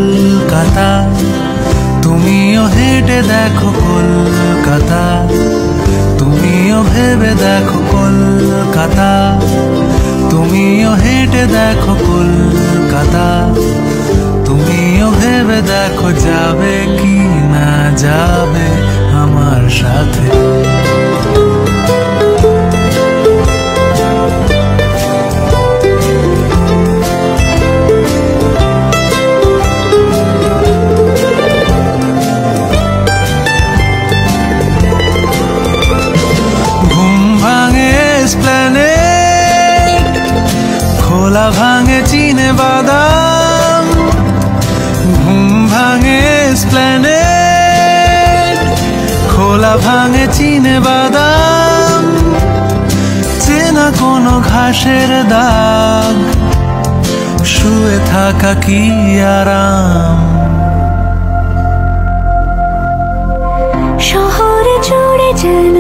কলকাতা, তুমিও হেঁটে দেখো কলকাতা, তুমিও ভেবে দেখো কলকাতা, তুমিও হেঁটে দেখো কলকাতা, তুমিও ভেবে দেখো যাবে কি না যাবে আমার সাথে। খোলা ভাঙে চিনে বাদাম, ঘুম ভাঙে এসপ্ল্যানেড, খোলা ভাঙে চিনে বাদাম, চেনা কোনো ঘাসের দাগ, শুয়ে থাকা কি আরাম। শহরে জুড়ে যেন